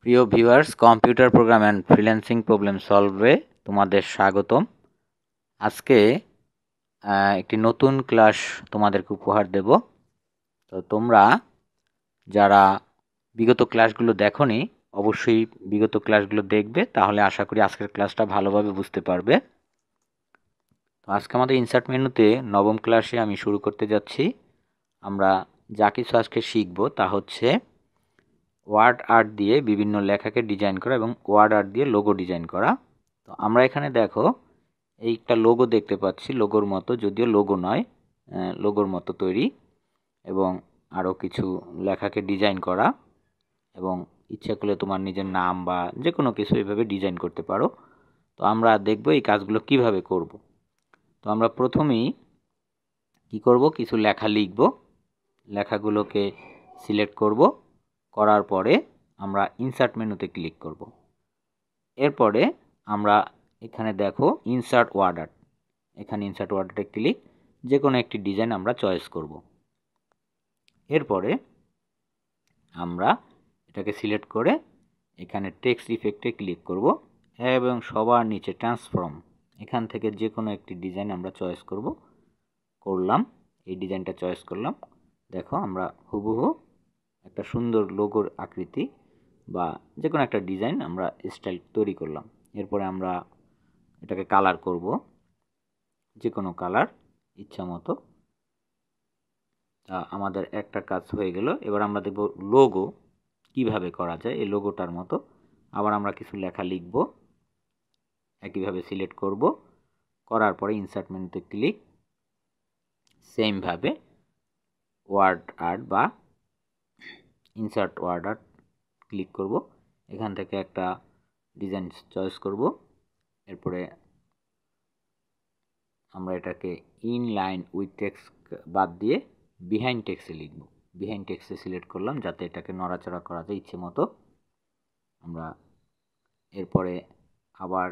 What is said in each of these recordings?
প্রিয় viewers, computer program and freelancing problem সলভে তোমাদের স্বাগতম। আজকে একটি নতুন ক্লাস তোমাদেরকে উপহার দেব। তো তোমরা যারা বিগত ক্লাসগুলো দেখোনি অবশ্যই বিগত ক্লাসগুলো দেখবে, তাহলে আশা করি আজকের ক্লাসটা ভালোভাবে বুঝতে পারবে। তো আজকে আমাদের ইনসার্ট মেনুতে নবম ক্লাসে আমি শুরু করতে যাচ্ছি। আমরা যা কিছু আজকে শিখব তা হচ্ছে ওয়ার্ড আর্ট দিয়ে বিভিন্ন লেখাকে ডিজাইন করা এবং ওয়ার্ড আর্ট দিয়ে লোগো ডিজাইন করা। তো আমরা এখানে দেখো এইটা লোগো দেখতে পাচ্ছি, লোগোর মতো, যদিও লোগো নয়, লোগোর মতো তৈরি, এবং আরও কিছু লেখাকে ডিজাইন করা, এবং ইচ্ছা করলে তোমার নিজের নাম বা যে কোনো কিছু এইভাবে ডিজাইন করতে পারো। তো আমরা দেখব এই কাজগুলো কিভাবে করব। তো আমরা প্রথমেই কি করব, কিছু লেখা লিখব, লেখাগুলোকে সিলেক্ট করব, করার পরে আমরা ইনসার্ট মেনুতে ক্লিক করব। এরপরে আমরা এখানে দেখো ইনসার্ট ওয়ার্ড আর্ট, এখানে ইনসার্ট ওয়ার্ড আর্টে ক্লিক, যে কোনো একটি ডিজাইন আমরা চয়েস করব। এরপরে আমরা এটাকে সিলেক্ট করে এখানে টেক্সট ইফেক্টে ক্লিক করব এবং সবার নিচে ট্রান্সফর্ম, এখান থেকে যে কোনো একটি ডিজাইন আমরা চয়েস করলাম, এই ডিজাইনটা চয়েস করলাম। দেখো আমরা হুবহু একটা সুন্দর লোগোর আকৃতি বা যে কোনো একটা ডিজাইন আমরা স্টাইল তৈরি করলাম। এরপরে আমরা এটাকে কালার করব, যে কোনো কালার ইচ্ছা মতো। আমাদের একটা কাজ হয়ে গেল। এবার আমরা দেখব লোগো কিভাবে করা যায়। এই লোগোটার মতো আবার আমরা কিছু লেখা লিখব, একইভাবে সিলেক্ট করব, করার পরে ইনসার্ট মেনুতে ক্লিক, সেমভাবে ওয়ার্ড আর্ট বা ইনসার্ট ওয়ার্ড আর্ট ক্লিক করব, এখান থেকে একটা ডিজাইন চয়েস করব। এরপরে আমরা এটাকে ইন লাইন উইথ টেক্সট বাদ দিয়ে বিহাইন্ড টেক্সটে লিখব। বিহাইন্ড টেক্সটে সিলেক্ট করলাম যাতে এটাকে নড়াচড়া করা যায় ইচ্ছে মতো। আমরা এরপরে আবার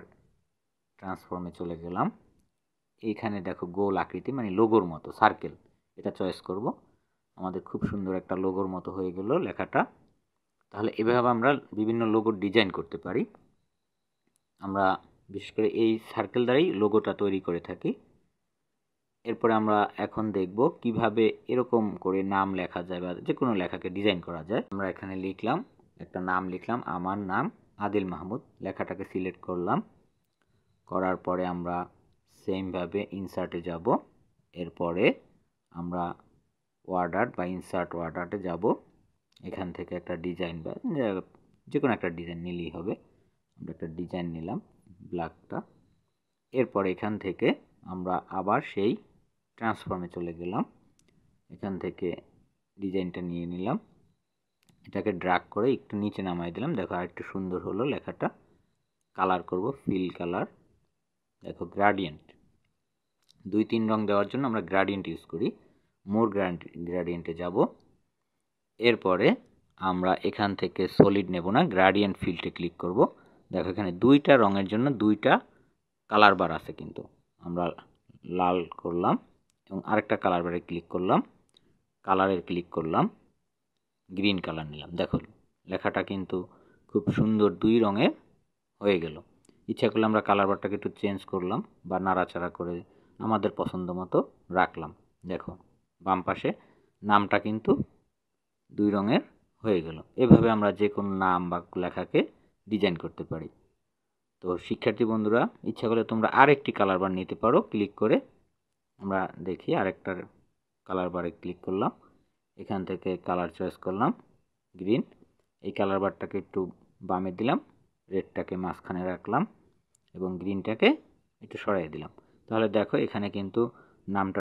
ট্রান্সফর্মে চলে গেলাম, এইখানে দেখো গোল আকৃতি মানে লোগোর মতো সার্কেল, এটা চয়েস করব। আমাদের খুব সুন্দর একটা লোগোর মতো হয়ে গেল লেখাটা। তাহলে এভাবে আমরা বিভিন্ন লোগোর ডিজাইন করতে পারি। আমরা বিশেষ করে এই সার্কেল দ্বারাই লোগোটা তৈরি করে থাকি। এরপরে আমরা এখন দেখব কিভাবে এরকম করে নাম লেখা যায় বা যে কোনো লেখাকে ডিজাইন করা যায়। আমরা এখানে লিখলাম, একটা নাম লিখলাম, আমার নাম আদিল মাহমুদ, লেখাটাকে সিলেক্ট করলাম, করার পরে আমরা সেমভাবে ইনসার্টে যাব। এরপরে আমরা ওয়ার্ড আর্ট বা ইনসার্ট ওয়ার্ড আর্টে যাব, এখান থেকে একটা ডিজাইন বা যে কোনো একটা ডিজাইন নিলেই হবে। আমরা একটা ডিজাইন নিলাম ব্ল্যাকটা। এরপরে এখান থেকে আমরা আবার সেই ট্রান্সফর্মে চলে গেলাম, এখান থেকে ডিজাইনটা নিয়ে নিলাম, এটাকে ড্র্যাগ করে একটু নিচে নামাই দিলাম। দেখো আর একটু সুন্দর হলো লেখাটা। কালার করব, ফিল কালার, দেখো গ্রেডিয়েন্ট, 2-3 রং দেওয়ার জন্য আমরা গ্রেডিয়েন্ট ইউজ করি। মোর গ্রেডিয়েন্টে যাব। এরপরে আমরা এখান থেকে সলিড নেব না, গ্রেডিয়েন্ট ফিল্ডে ক্লিক করব। দেখো এখানে দুইটা রঙের জন্য দুইটা কালার বার আছে, কিন্তু আমরা লাল করলাম এবং আরেকটা কালার বারে ক্লিক করলাম, কালারে ক্লিক করলাম, গ্রিন কালার নিলাম। দেখো লেখাটা কিন্তু খুব সুন্দর দুই রঙের হয়ে গেল। ইচ্ছা করলে আমরা কালার বারটাকে একটু চেঞ্জ করলাম বা নাড়াচাড়া করে আমাদের পছন্দ মতো রাখলাম। দেখো বাম পাশে নামটা কিন্তু দুই রঙের হয়ে গেল। এভাবে আমরা যে কোনো নাম বা লেখাকে ডিজাইন করতে পারি। তো শিক্ষার্থী বন্ধুরা, ইচ্ছা করলে তোমরা আরেকটি কালার বার নিতে পারো ক্লিক করে। আমরা দেখি আরেকটা কালার বারে ক্লিক করলাম, এখান থেকে কালার চয়েস করলাম গ্রিন, এই কালার বারটাকে একটু বামে দিলাম, রেডটাকে মাঝখানে রাখলাম এবং গ্রিনটাকে একটু সরিয়ে দিলাম। তাহলে দেখো এখানে কিন্তু নামটা